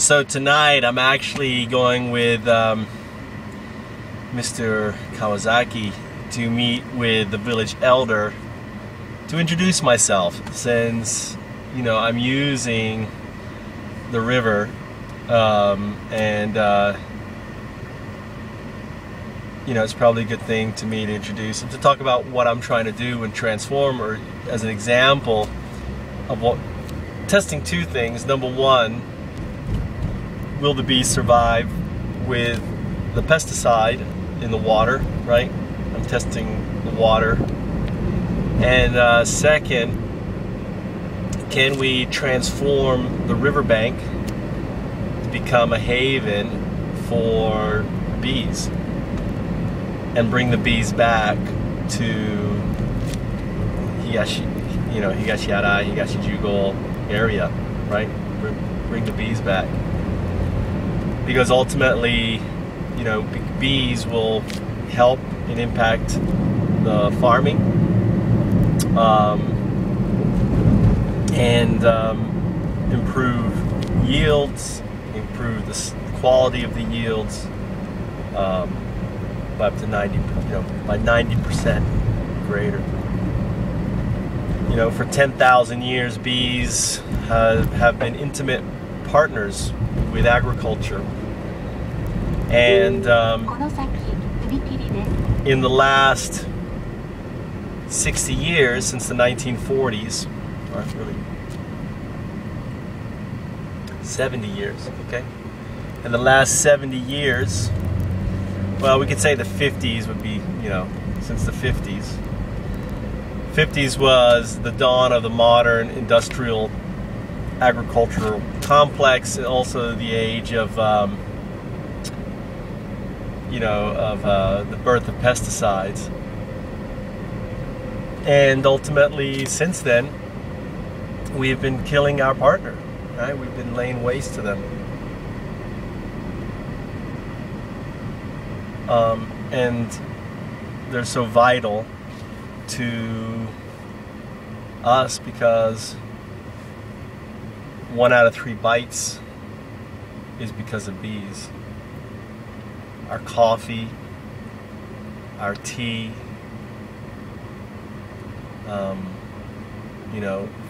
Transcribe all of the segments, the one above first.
So tonight I'm actually going with Mr. Kawasaki to meet with the village elder to introduce myself, since I'm using the river it's probably a good thing to me to introduce and to talk about what I'm trying to do and transform, or as an example of what testing two things. Number one, will the bees survive with the pesticide in the water, right? I'm testing the water. And second, can we transform the riverbank to become a haven for bees and bring the bees back to Higashihara, Higashijugo area, right? Bring the bees back. Because ultimately, bees will help and impact the farming and improve yields, improve the quality of the yields by up to 90% greater. For 10,000 years, bees have been intimate partners with agriculture, and in the last 60 years, since the 1940s, or really 70 years, okay? In the last 70 years, well, we could say the 50s would be, since the 50s. 50s was the dawn of the modern industrial agricultural complex, and also the age of the birth of pesticides. And ultimately, since then, we've been killing our partner, right? We've been laying waste to them. And they're so vital to us because 1 out of 3 bites is because of bees. Our coffee, our tea, if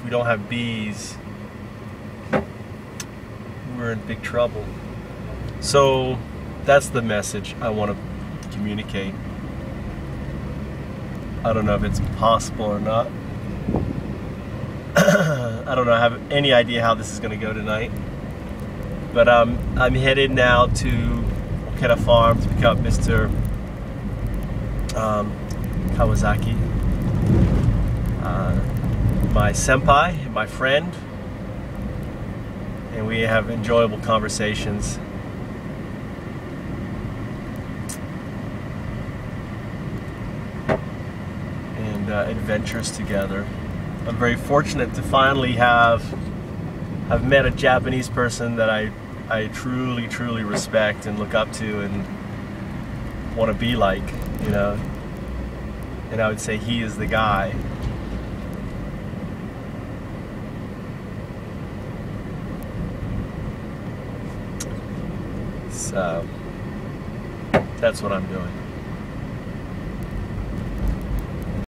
we don't have bees, we're in big trouble. So that's the message I want to communicate. I don't know if it's possible or not. I don't know, I have any idea how this is going to go tonight. But I'm headed now to Okeda Farm to pick up Mr. Kawasaki, my senpai, my friend, and we have enjoyable conversations. And adventures together. I'm very fortunate to finally have met a Japanese person that I truly, truly respect and look up to and want to be like, and I would say he is the guy. So that's what I'm doing.